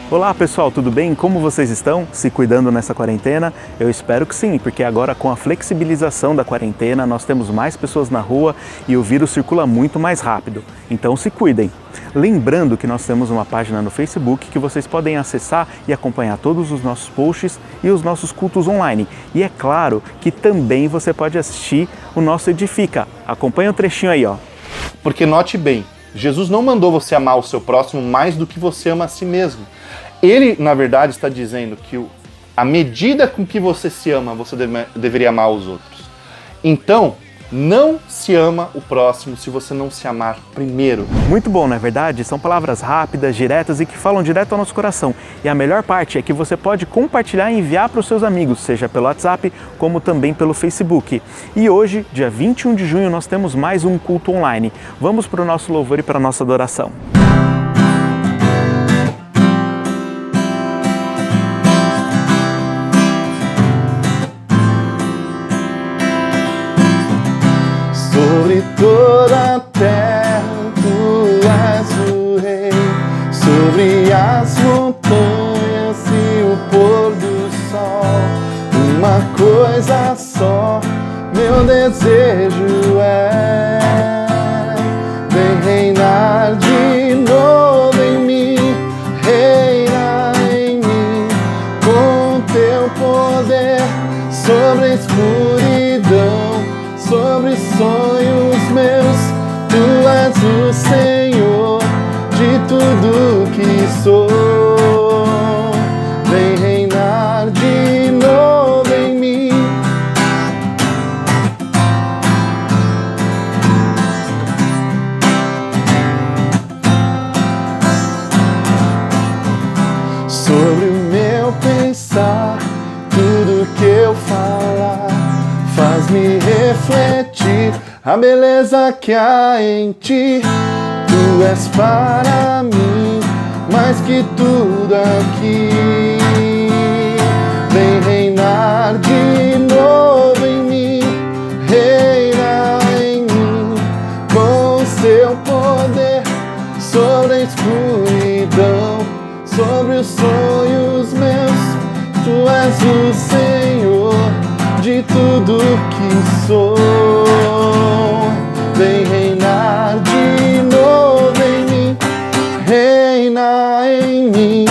Olá pessoal, tudo bem? Como vocês estão? Se cuidando nessa quarentena? Eu espero que sim, porque agora com a flexibilização da quarentena nós temos mais pessoas na rua e o vírus circula muito mais rápido. Então se cuidem! Lembrando que nós temos uma página no Facebook que vocês podem acessar e acompanhar todos os nossos posts e os nossos cultos online. E é claro que também você pode assistir o nosso Edifica. Acompanha o trechinho aí, ó. Porque note bem, Jesus não mandou você amar o seu próximo mais do que você ama a si mesmo. Ele, na verdade, está dizendo que a medida com que você se ama, você deveria amar os outros. Então, não se ama o próximo se você não se amar primeiro. Muito bom, não é verdade? São palavras rápidas, diretas e que falam direto ao nosso coração. E a melhor parte é que você pode compartilhar e enviar para os seus amigos, seja pelo WhatsApp, como também pelo Facebook. E hoje, dia 21 de junho, nós temos mais um culto online. Vamos para o nosso louvor e para a nossa adoração. Sobre toda a terra tu és o rei, sobre as montanhas e o pôr do sol. Uma coisa só, meu desejo é: vem reinar de novo em mim, reina em mim, com teu poder sobre a escuridão, sobre sonhos meus. Tu és o Senhor de tudo que sou. Vem reinar de novo em mim. Sobre o meu pensar, tudo que eu falar, faz-me refletir a beleza que há em ti. Tu és para mim mais que tudo aqui. Vem reinar de novo em mim, reina em mim, com seu poder sobre a escuridão, sobre os sonhos meus. Tu és o Senhor de tudo que sou. Vem reinar de novo em mim, reina em mim,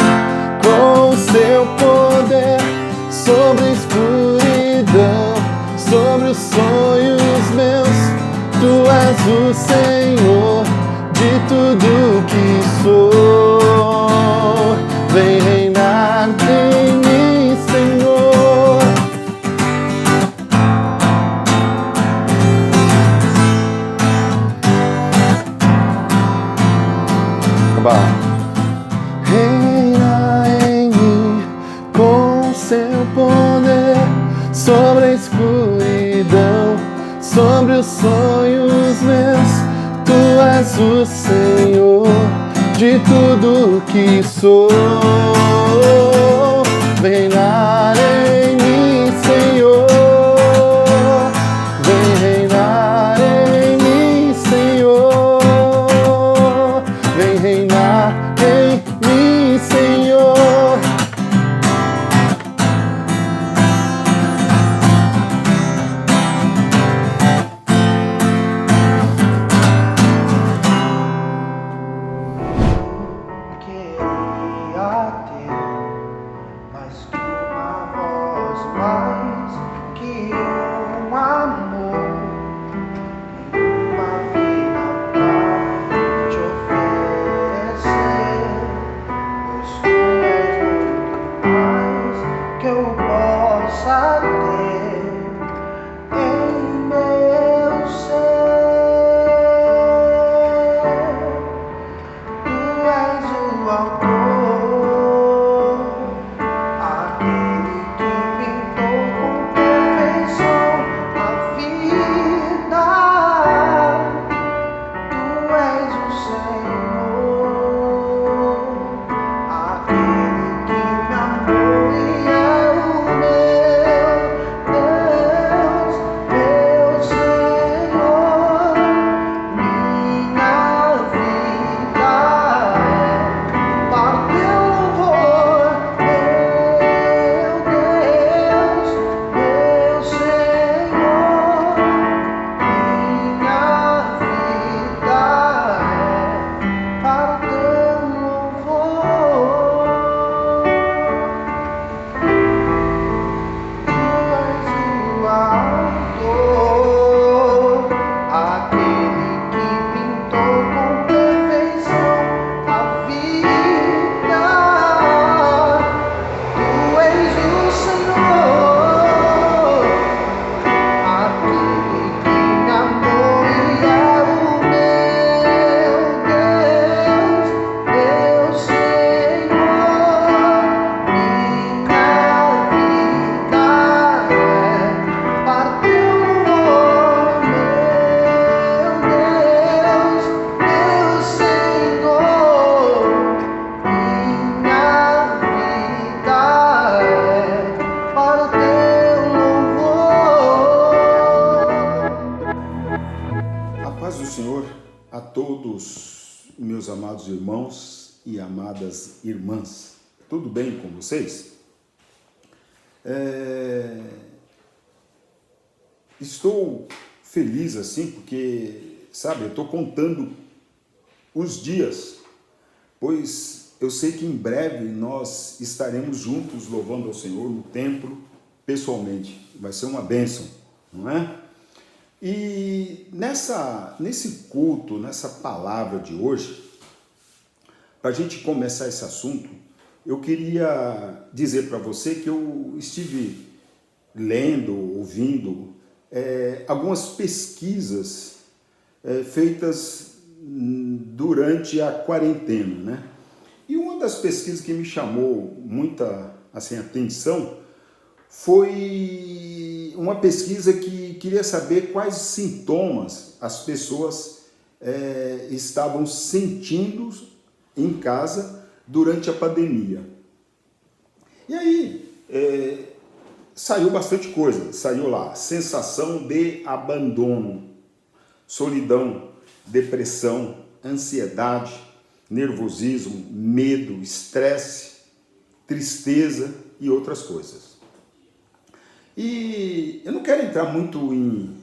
com seu poder sobre a escuridão, sobre os sonhos meus. Tu és o Senhor de tudo que sou. Vem reinar em mim, Senhor. Reina em mim, com seu poder sobre a escuridão, sobre os sonhos meus. Tu és o Senhor de tudo que sou. Vem reinar em mim, Senhor. Vem reinar em mim, Senhor. Vem reinar em mim, Senhor. Queria ter mais que uma voz, mais que um amor, uma vida pra te oferecer. Pois tu és muito mais que eu possa ter em meu ser. Tu és o autor, aquele que pintou com perfeição todos, meus amados irmãos e amadas irmãs. Tudo bem com vocês? Estou feliz assim porque, sabe, eu estou contando os dias, pois eu sei que em breve nós estaremos juntos louvando ao Senhor no templo, pessoalmente. Vai ser uma bênção, não é? E nesse culto, nessa palavra de hoje, para a gente começar esse assunto, eu queria dizer para você que eu estive lendo, ouvindo algumas pesquisas feitas durante a quarentena, né? E uma das pesquisas que me chamou muita assim, atenção foi uma pesquisa que queria saber quais sintomas as pessoas estavam sentindo em casa durante a pandemia. E aí saiu bastante coisa, saiu lá, sensação de abandono, solidão, depressão, ansiedade, nervosismo, medo, estresse, tristeza e outras coisas. E eu não quero entrar muito em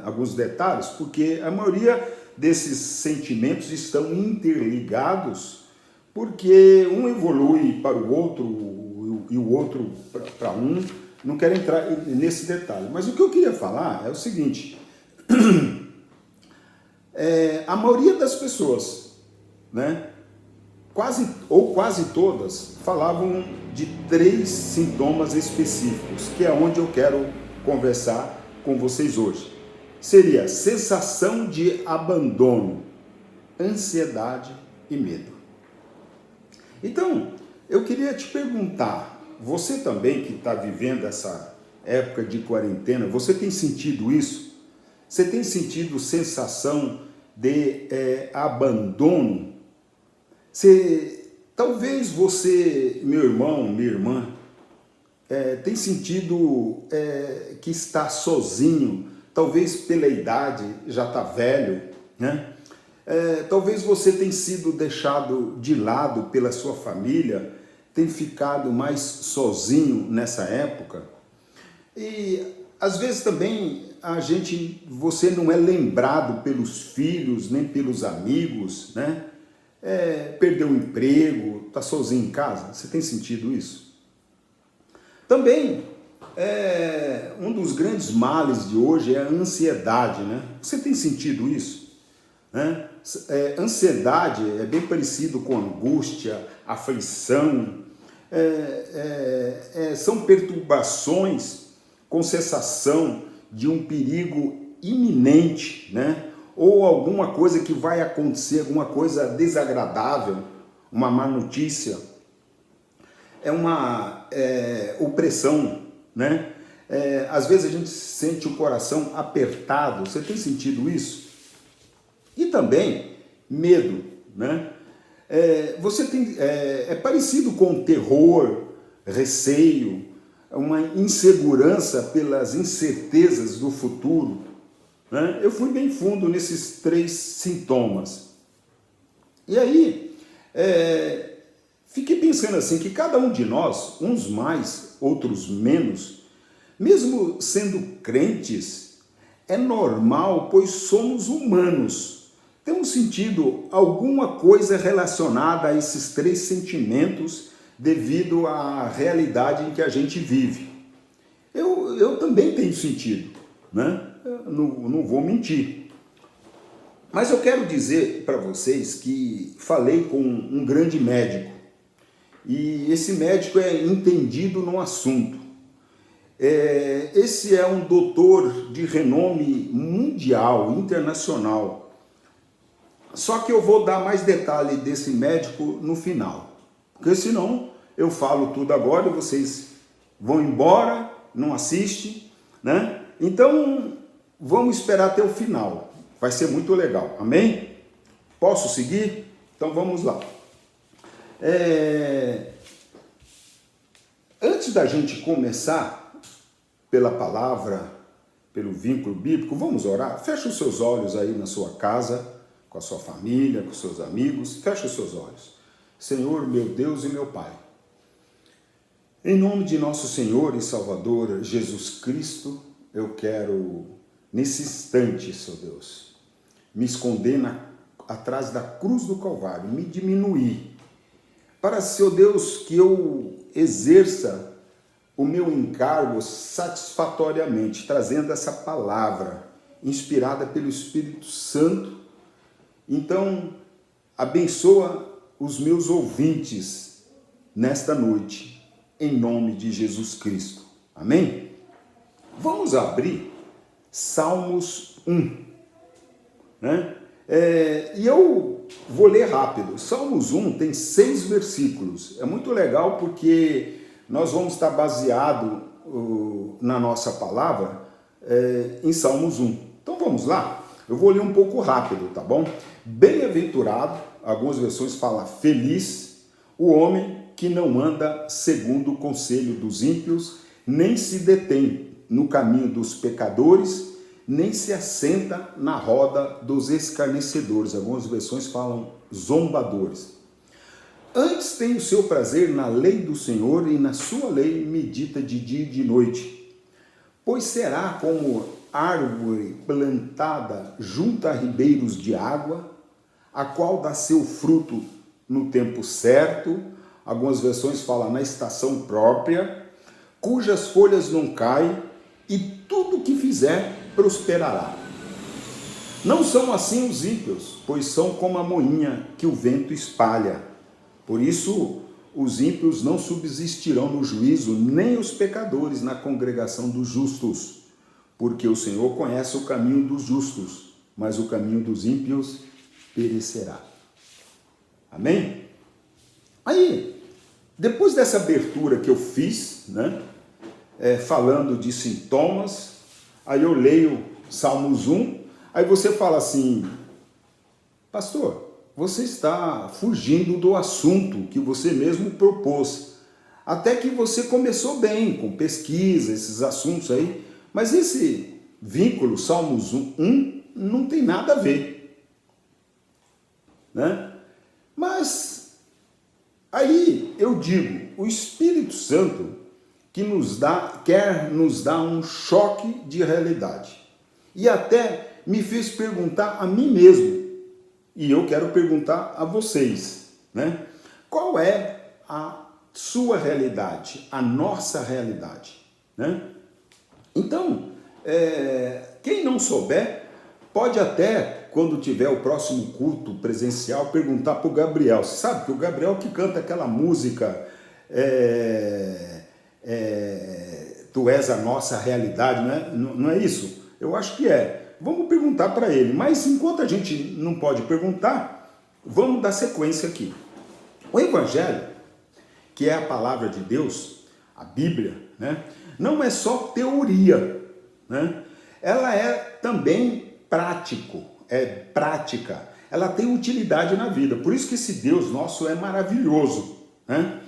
alguns detalhes, porque a maioria desses sentimentos estão interligados, porque um evolui para o outro e o outro para um. Não quero entrar nesse detalhe, mas o que eu queria falar é o seguinte: a maioria das pessoas, né, quase todas, falavam de 3 sintomas específicos, que é onde eu quero conversar com vocês hoje. Seria sensação de abandono, ansiedade e medo. Então, eu queria te perguntar, você também que está vivendo essa época de quarentena, você tem sentido isso? Você tem sentido sensação de abandono? Talvez você, meu irmão, minha irmã, tem sentido que está sozinho, talvez pela idade, já está velho, né? Talvez você tenha sido deixado de lado pela sua família, tem ficado mais sozinho nessa época. E às vezes também você não é lembrado pelos filhos, nem pelos amigos, né? Perdeu o emprego, está sozinho em casa. Você tem sentido isso? Também, um dos grandes males de hoje é a ansiedade, né? Você tem sentido isso? Né? Ansiedade é bem parecido com angústia, aflição, são perturbações com sensação de um perigo iminente, né? Ou alguma coisa que vai acontecer, alguma coisa desagradável, uma má notícia. É uma opressão, né? Às vezes a gente sente o coração apertado. Você tem sentido isso? E também medo, né? É parecido com terror, receio, uma insegurança pelas incertezas do futuro, né? Eu fui bem fundo nesses 3 sintomas. E aí, fiquei pensando assim, que cada um de nós, uns mais, outros menos, mesmo sendo crentes, é normal, pois somos humanos. Temos sentido alguma coisa relacionada a esses 3 sentimentos devido à realidade em que a gente vive. Eu também tenho sentido, né? Eu não vou mentir. Mas eu quero dizer para vocês que falei com um grande médico. E esse médico é entendido no assunto. Esse é um doutor de renome mundial, internacional. Só que eu vou dar mais detalhe desse médico no final. Porque senão eu falo tudo agora e vocês vão embora, não assistem, né? Então vamos esperar até o final. Vai ser muito legal. Amém? Posso seguir? Então vamos lá. Antes da gente começar pela palavra, pelo vínculo bíblico, vamos orar? Feche os seus olhos aí na sua casa. com a sua família, com seus amigos. Feche os seus olhos. Senhor, meu Deus e meu Pai, em nome de nosso Senhor e Salvador Jesus Cristo, eu quero, nesse instante, Senhor Deus, me esconder atrás da cruz do Calvário, me diminuir, para, Senhor Deus, que eu exerça o meu encargo satisfatoriamente, trazendo essa palavra inspirada pelo Espírito Santo. Então, abençoa os meus ouvintes nesta noite, em nome de Jesus Cristo. Amém? Vamos abrir Salmos 1, né? E eu vou ler rápido. Salmos 1 tem 6 versículos. É muito legal porque nós vamos estar baseado na nossa palavra em Salmos 1. Então vamos lá? Eu vou ler um pouco rápido, tá bom? Bem-aventurado, algumas versões falam feliz, o homem que não anda segundo o conselho dos ímpios, nem se detém no caminho dos pecadores, nem se assenta na roda dos escarnecedores. Algumas versões falam zombadores. Antes tem o seu prazer na lei do Senhor, e na sua lei medita de dia e de noite. Pois será como árvore plantada junto a ribeiros de água, a qual dá seu fruto no tempo certo, algumas versões falam na estação própria, cujas folhas não caem, e tudo que fizer prosperará. Não são assim os ímpios, pois são como a moinha que o vento espalha. Por isso, os ímpios não subsistirão no juízo, nem os pecadores na congregação dos justos, porque o Senhor conhece o caminho dos justos, mas o caminho dos ímpios perecerá. Amém? Aí, depois dessa abertura que eu fiz, né, falando de sintomas, aí eu leio Salmos 1, aí você fala assim, pastor, você está fugindo do assunto que você mesmo propôs. Até que você começou bem, com pesquisa, esses assuntos aí, mas esse vínculo, Salmos 1, não tem nada a ver. Né? Mas, aí eu digo, o Espírito Santo que quer nos dar um choque de realidade. E até me fez perguntar a mim mesmo, e eu quero perguntar a vocês, né? Qual é a sua realidade, a nossa realidade, né? Então, quem não souber, pode até, quando tiver o próximo culto presencial, perguntar para o Gabriel. Você sabe que o Gabriel que canta aquela música, Tu és a nossa realidade, né? Não é isso? Eu acho que é. Vamos perguntar para ele, mas enquanto a gente não pode perguntar, vamos dar sequência aqui. O Evangelho, que é a palavra de Deus, a Bíblia, né, não é só teoria, né? Ela é também prática, ela tem utilidade na vida, por isso que esse Deus nosso é maravilhoso, né?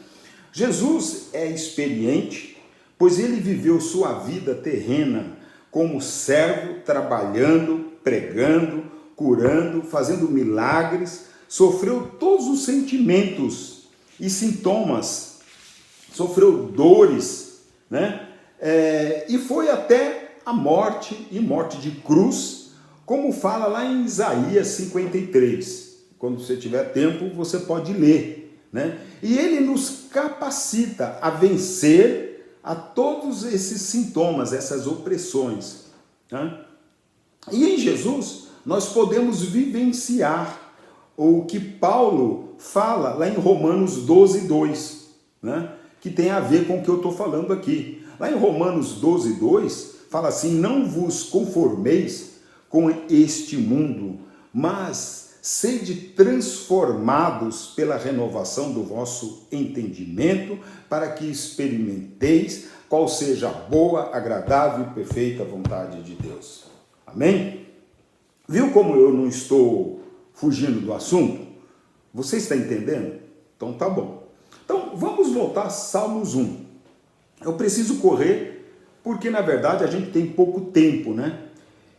Jesus é experiente, pois ele viveu sua vida terrena como servo, trabalhando, pregando, curando, fazendo milagres, sofreu todos os sentimentos e sintomas, sofreu dores, né? E foi até a morte, e morte de cruz, como fala lá em Isaías 53. Quando você tiver tempo, você pode ler, né? E ele nos capacita a vencer a todos esses sintomas, essas opressões, né? E em Jesus nós podemos vivenciar o que Paulo fala lá em Romanos 12:2, né? Que tem a ver com o que eu estou falando aqui. Lá em Romanos 12:2 fala assim, não vos conformeis com este mundo, mas sede transformados pela renovação do vosso entendimento, para que experimenteis qual seja a boa, agradável e perfeita vontade de Deus. Amém? Viu como eu não estou fugindo do assunto? Você está entendendo? Então tá bom. Então vamos voltar a Salmos 1. Eu preciso correr, porque na verdade a gente tem pouco tempo, né?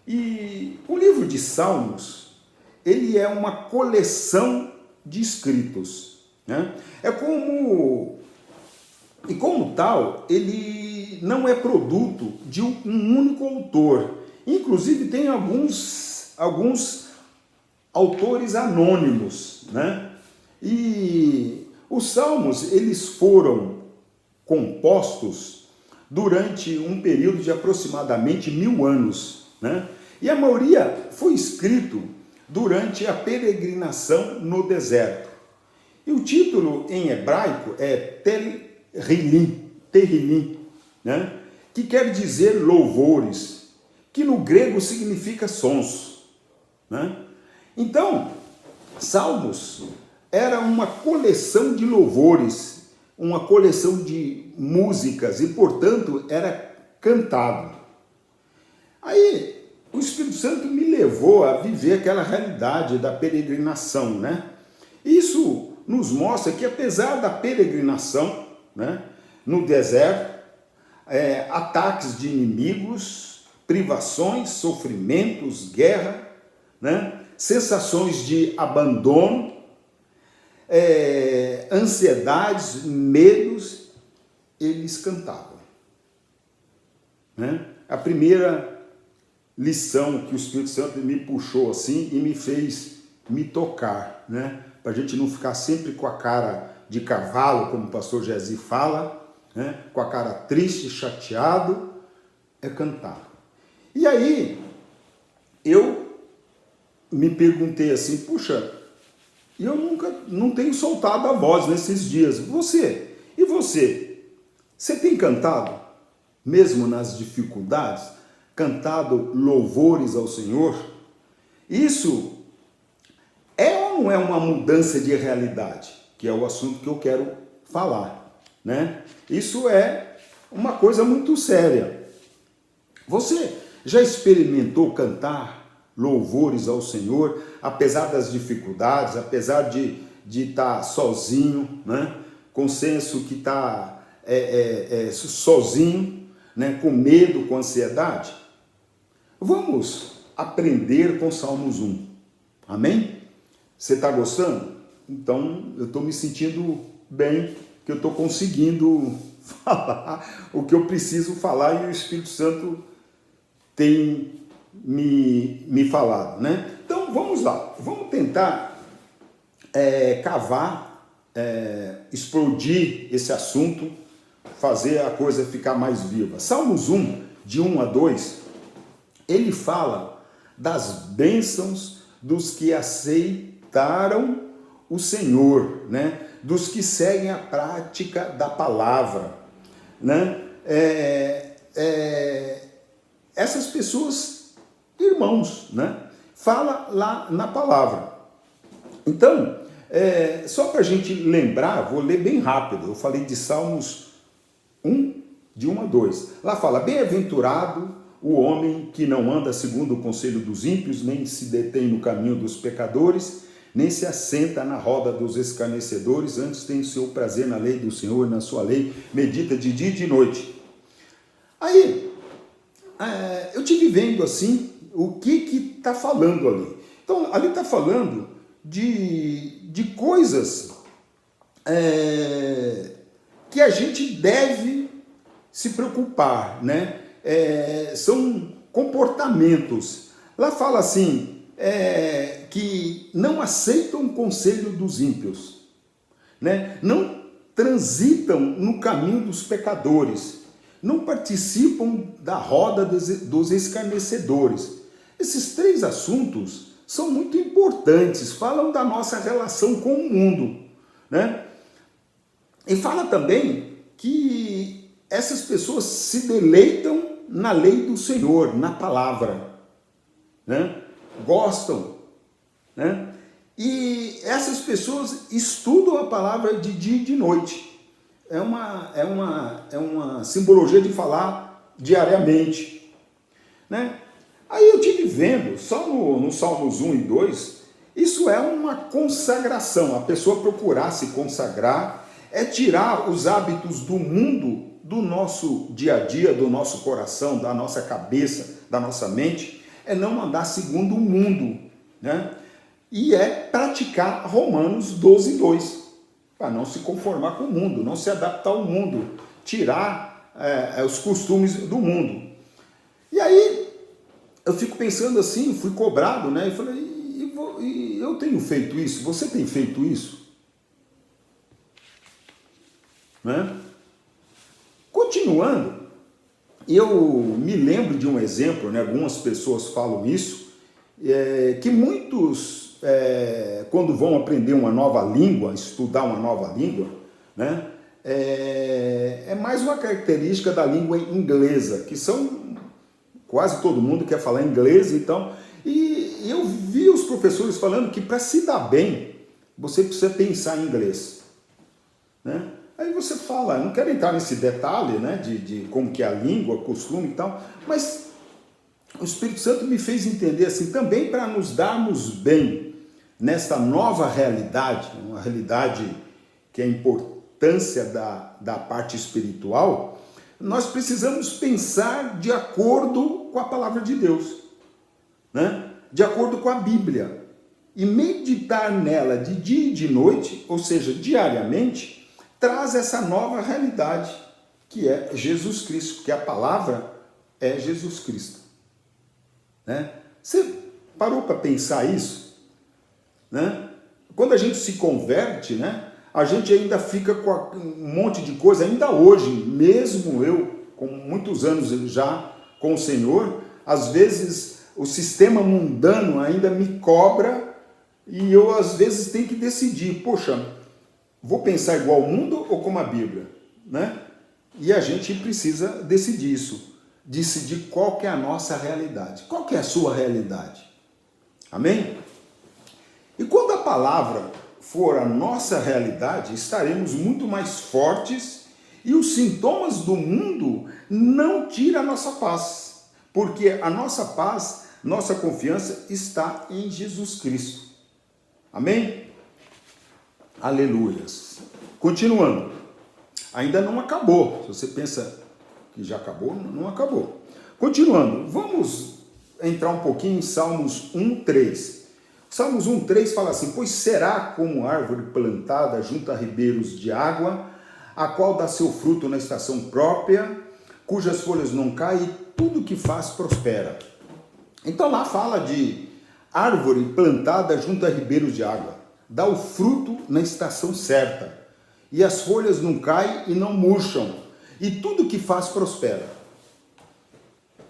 E o livro de Salmos, ele é uma coleção de escritos, né? E como tal, ele não é produto de um único autor. Inclusive tem alguns autores anônimos, né? E os salmos, eles foram compostos durante um período de aproximadamente 1000 anos, né? E a maioria foi escrito durante a peregrinação no deserto. E o título em hebraico é Terrilim, né? Que quer dizer louvores, que no grego significa sons, né? Então, Salmos era uma coleção de louvores, uma coleção de músicas e, portanto, era cantado. Aí, o Espírito Santo me levou a viver aquela realidade da peregrinação, né? Isso nos mostra que, apesar da peregrinação, né, no deserto, ataques de inimigos, privações, sofrimentos, guerra, né, sensações de abandono, ansiedades, medos, eles cantavam, né? A primeira lição que o Espírito Santo me puxou assim e me fez me tocar, né? Para a gente não ficar sempre com a cara de cavalo, como o pastor Gesi fala, né? Com a cara triste, chateado, é cantar. E aí, eu me perguntei assim, puxa, eu não tenho soltado a voz nesses dias. Você tem cantado, mesmo nas dificuldades, cantado louvores ao Senhor? Isso é ou não é uma mudança de realidade? Que é o assunto que eu quero falar, né? Isso é uma coisa muito séria. Você já experimentou cantar louvores ao Senhor, apesar das dificuldades, apesar de estar sozinho, né? Com senso que está sozinho, né? Com medo, com ansiedade? Vamos aprender com Salmos 1. Amém? Você está gostando? Então, eu estou me sentindo bem, que eu estou conseguindo falar o que eu preciso falar e o Espírito Santo tem me falado, né? Então, vamos lá. Vamos tentar cavar, explodir esse assunto, fazer a coisa ficar mais viva. Salmos 1, de 1 a 2, ele fala das bênçãos dos que aceitaram o Senhor, né? Dos que seguem a prática da palavra, né? Essas pessoas, irmãos, né? Fala lá na palavra. Então, só para a gente lembrar, vou ler bem rápido. Eu falei de Salmos 1, de 1 a 2. Lá fala, bem-aventurado o homem que não anda segundo o conselho dos ímpios, nem se detém no caminho dos pecadores, nem se assenta na roda dos escarnecedores, antes tem o seu prazer na lei do Senhor, e na sua lei medita de dia e de noite. Aí, eu tive vendo assim, o que está falando ali. Então, ali está falando de coisas que a gente deve se preocupar, né? São comportamentos. Lá fala assim, que não aceitam o conselho dos ímpios, né? Não transitam no caminho dos pecadores, não participam da roda dos escarnecedores. Esses 3 assuntos são muito importantes, falam da nossa relação com o mundo, né? E fala também que essas pessoas se deleitam na lei do Senhor, na palavra, né? Gostam, né? E essas pessoas estudam a palavra de dia e de noite. É uma simbologia de falar diariamente, né? Aí eu tive vendo, só no Salmos 1 e 2, isso é uma consagração. A pessoa procurar se consagrar é tirar os hábitos do mundo do nosso dia a dia, do nosso coração, da nossa cabeça, da nossa mente, é não andar segundo o mundo, né? e é praticar Romanos 12:2, para não se conformar com o mundo, não se adaptar ao mundo, tirar os costumes do mundo. E aí eu fico pensando assim, fui cobrado, né? E falei, e eu tenho feito isso? Você tem feito isso? Né? Continuando, eu me lembro de um exemplo, né? Algumas pessoas falam isso, que muitos, quando vão aprender uma nova língua, estudar uma nova língua, né? É mais uma característica da língua inglesa, que são quase todo mundo quer falar inglês, então, e eu vi os professores falando que para se dar bem, você precisa pensar em inglês, né? Aí você fala, não quero entrar nesse detalhe, né, de como que é a língua, costume e tal, mas o Espírito Santo me fez entender assim, também para nos darmos bem nesta nova realidade, uma realidade que é a importância da parte espiritual, nós precisamos pensar de acordo com a palavra de Deus, né? De acordo com a Bíblia, e meditar nela de dia e de noite, ou seja, diariamente, traz essa nova realidade, que é Jesus Cristo, porque a palavra é Jesus Cristo. Né? Você parou para pensar isso? Né? Quando a gente se converte, né, a gente ainda fica com um monte de coisa, ainda hoje, mesmo eu, com muitos anos já com o Senhor, às vezes o sistema mundano ainda me cobra e eu às vezes tenho que decidir, poxa, vou pensar igual ao mundo ou como a Bíblia? Né? E a gente precisa decidir isso, decidir qual que é a nossa realidade, qual que é a sua realidade. Amém? E quando a palavra for a nossa realidade, estaremos muito mais fortes e os sintomas do mundo não tiram a nossa paz, porque a nossa paz, nossa confiança está em Jesus Cristo. Amém? Aleluias. Continuando. Ainda não acabou. Se você pensa que já acabou, não acabou. Continuando. Vamos entrar um pouquinho em Salmos 1:3. Salmos 1:3 fala assim: pois será como árvore plantada junto a ribeiros de água, a qual dá seu fruto na estação própria, cujas folhas não caem e tudo que faz prospera. Então lá fala de árvore plantada junto a ribeiros de água. Dá o fruto na estação certa, e as folhas não caem e não murcham, e tudo que faz prospera.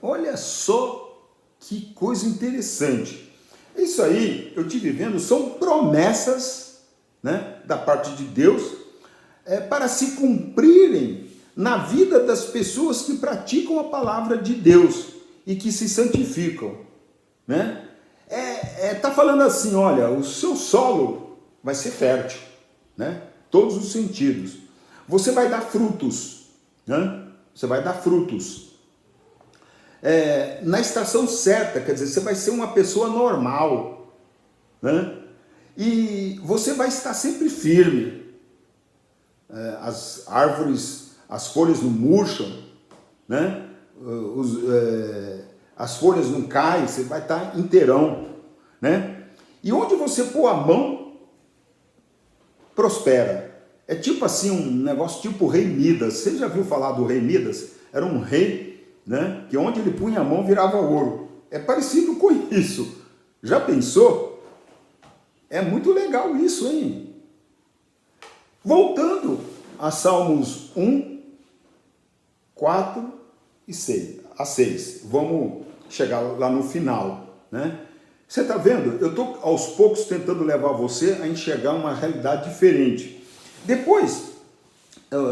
Olha só que coisa interessante. Isso aí, eu estive vendo, são promessas, né, da parte de Deus, para se cumprirem na vida das pessoas que praticam a palavra de Deus e que se santificam, né? Tá falando assim, olha, o seu solo vai ser fértil, né? Todos os sentidos. Você vai dar frutos, né? Você vai dar frutos. Na estação certa, quer dizer, você vai ser uma pessoa normal, né? E você vai estar sempre firme. As árvores, as folhas não murcham, né? As folhas não caem, você vai estar inteirão, né? E onde você pôr a mão, prospera. É tipo assim, um negócio tipo o rei Midas. Você já viu falar do rei Midas? Era um rei, né, que onde ele punha a mão virava ouro. É parecido com isso. Já pensou? É muito legal isso, hein? Voltando a Salmos 1, 4 e 6. Vamos chegar lá no final, né? Você está vendo? Eu estou aos poucos tentando levar você a enxergar uma realidade diferente. Depois,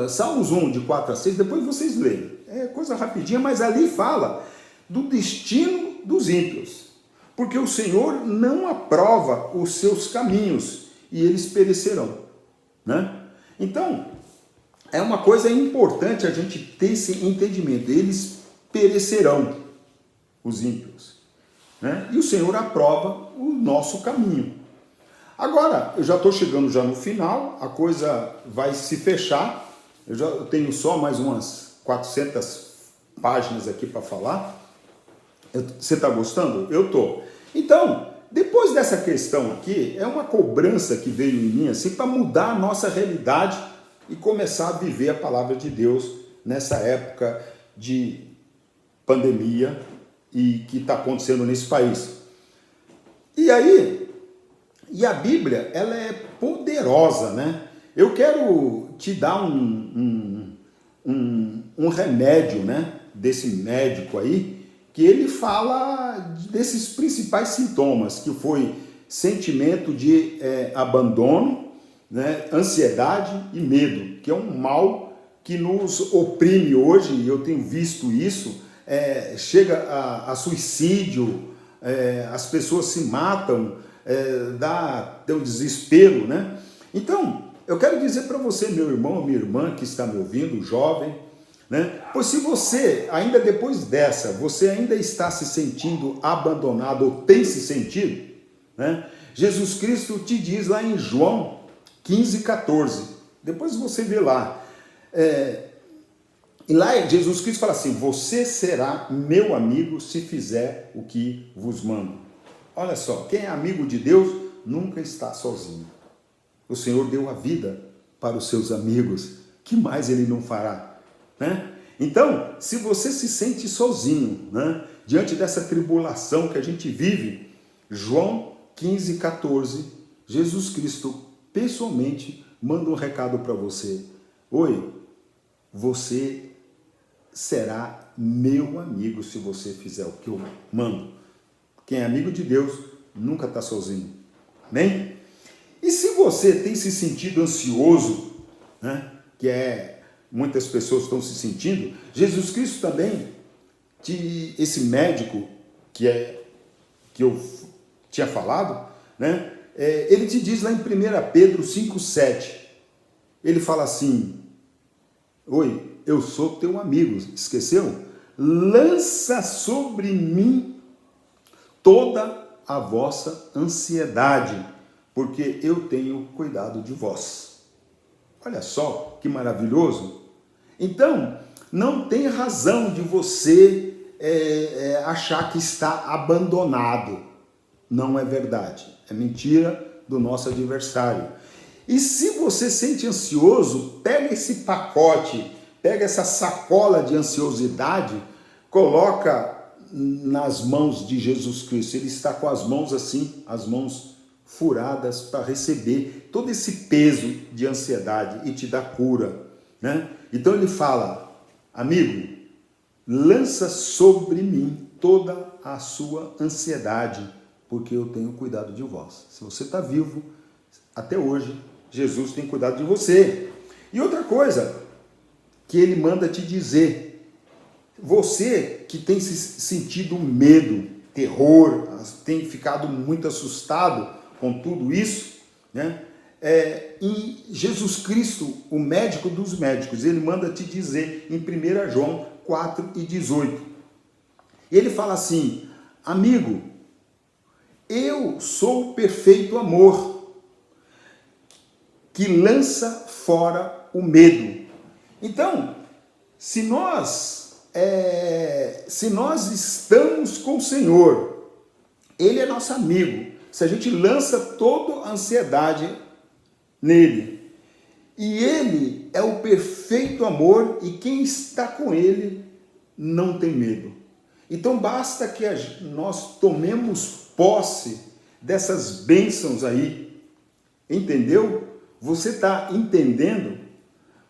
Salmos 1, de 4 a 6, depois vocês leem. É coisa rapidinha, mas ali fala do destino dos ímpios. Porque o Senhor não aprova os seus caminhos e eles perecerão, né? Então, é uma coisa importante a gente ter esse entendimento. Eles perecerão, os ímpios, né? E o Senhor aprova o nosso caminho. Agora, eu já estou chegando já no final, a coisa vai se fechar. Eu tenho só mais umas 400 páginas aqui para falar. Você está gostando? Eu estou. Então, depois dessa questão aqui, é uma cobrança que veio em mim assim para mudar a nossa realidade e começar a viver a palavra de Deus nessa época de pandemia e que está acontecendo nesse país. E aí, a Bíblia, ela é poderosa, né? Eu quero te dar um remédio, né, desse médico aí, que ele fala desses principais sintomas, que foi sentimento de abandono, né, ansiedade e medo, que é um mal que nos oprime hoje, e eu tenho visto isso, chega a suicídio, as pessoas se matam, dá um desespero, né? Então, eu quero dizer para você, meu irmão, minha irmã que está me ouvindo, jovem, né? Pois se você, ainda depois dessa, você ainda está se sentindo abandonado ou tem se sentido, né? Jesus Cristo te diz lá em João 15:14, depois você vê lá, e lá Jesus Cristo fala assim: você será meu amigo se fizer o que vos mando. Olha só, quem é amigo de Deus nunca está sozinho. O Senhor deu a vida para os seus amigos, que mais ele não fará, né? Então, se você se sente sozinho, né, diante dessa tribulação que a gente vive, João 15:14, Jesus Cristo pessoalmente manda um recado para você. Oi, você será meu amigo se você fizer o que eu mando. Quem é amigo de Deus nunca está sozinho. Amém? E se você tem se sentido ansioso, né, muitas pessoas estão se sentindo, Jesus Cristo também, esse médico que eu tinha falado, né, ele te diz lá em 1 Pedro 5:7, ele fala assim: oi, eu sou teu amigo, esqueceu? Lança sobre mim toda a vossa ansiedade, porque eu tenho cuidado de vós. Olha só que maravilhoso. Então, não tem razão de você achar que está abandonado. Não é verdade. É mentira do nosso adversário. E se você sente ansioso, pega esse pacote, pega essa sacola de ansiosidade, coloca nas mãos de Jesus Cristo. Ele está com as mãos assim, as mãos furadas para receber todo esse peso de ansiedade e te dá cura, né? Então ele fala: amigo, lança sobre mim toda a sua ansiedade, porque eu tenho cuidado de vós. Se você está vivo, até hoje, Jesus tem cuidado de você. E outra coisa que ele manda te dizer, você que tem sentido medo, terror, tem ficado muito assustado com tudo isso, né? Em Jesus Cristo, o médico dos médicos, ele manda te dizer em 1 João 4:18. Ele fala assim: amigo, eu sou o perfeito amor, que lança fora o medo. Então, se nós estamos com o Senhor, Ele é nosso amigo, se a gente lança toda a ansiedade nele, e Ele é o perfeito amor, e quem está com Ele não tem medo. Então basta que nós tomemos posse dessas bênçãos aí, entendeu? Você está entendendo?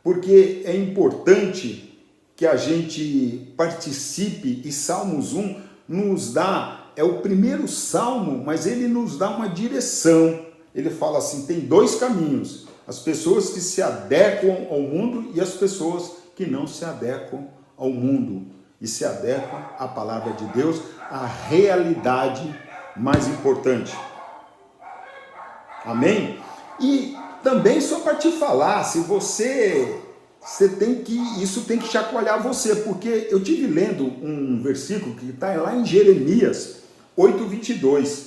Porque é importante que a gente participe, e Salmos 1 nos dá, é o primeiro salmo, mas ele nos dá uma direção. Ele fala assim, tem dois caminhos: as pessoas que se adequam ao mundo e as pessoas que não se adequam ao mundo e se adequam à palavra de Deus, à realidade mais importante. Amém? E também só para te falar, se isso tem que chacoalhar você, porque eu tive lendo um versículo que está lá em Jeremias 8:22.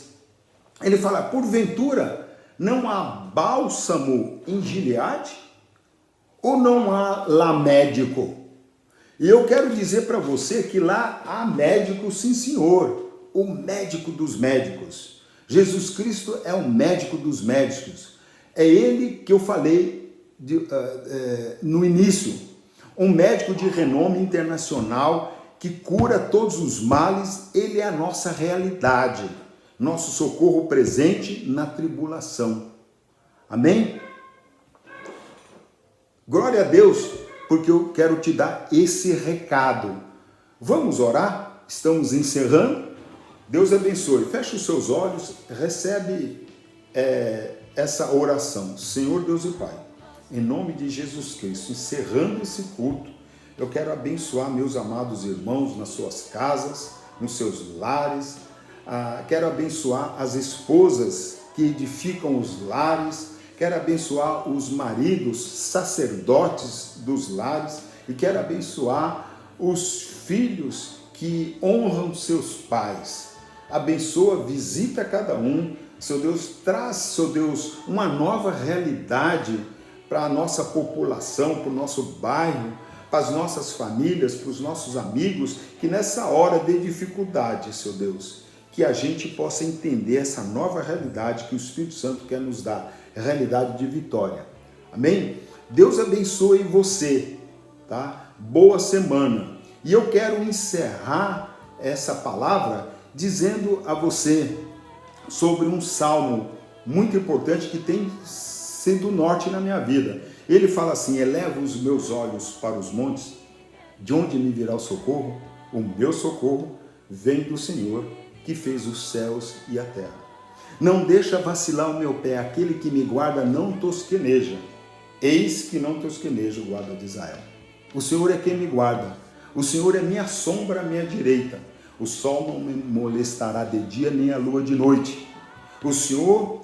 Ele fala: porventura não há bálsamo em Gileade? Ou não há lá médico? E eu quero dizer para você que lá há médico, sim senhor, o médico dos médicos. Jesus Cristo é o médico dos médicos. É ele que eu falei no início. Um médico de renome internacional que cura todos os males. Ele é a nossa realidade, nosso socorro presente na tribulação. Amém? Glória a Deus, porque eu quero te dar esse recado. Vamos orar? Estamos encerrando. Deus abençoe. Feche os seus olhos, recebe essa oração. Senhor Deus e Pai, em nome de Jesus Cristo, encerrando esse culto, eu quero abençoar meus amados irmãos nas suas casas, nos seus lares. Quero abençoar as esposas que edificam os lares. Quero abençoar os maridos, sacerdotes dos lares. E quero abençoar os filhos que honram seus pais. Abençoa, visita cada um. Seu Deus, traz, seu Deus, uma nova realidade para a nossa população, para o nosso bairro, para as nossas famílias, para os nossos amigos, que nessa hora de dificuldade, seu Deus, que a gente possa entender essa nova realidade que o Espírito Santo quer nos dar, realidade de vitória. Amém? Deus abençoe você, tá? Boa semana. E eu quero encerrar essa palavra dizendo a você sobre um salmo muito importante que tem sido norte na minha vida. Ele fala assim: eleva os meus olhos para os montes, de onde me virá o socorro? O meu socorro vem do Senhor, que fez os céus e a terra. Não deixa vacilar o meu pé, aquele que me guarda não tosqueneja. Eis que não tosqueneja o guarda de Israel. O Senhor é quem me guarda. O Senhor é minha sombra à minha direita. O sol não me molestará de dia, nem a lua de noite. O Senhor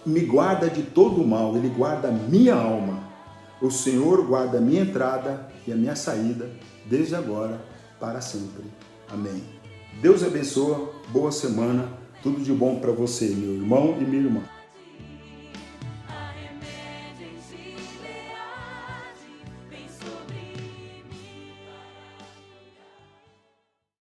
me guarda de todo o mal, Ele guarda a minha alma. O Senhor guarda a minha entrada e a minha saída, desde agora para sempre. Amém. Deus abençoe, boa semana, tudo de bom para você, meu irmão e minha irmã.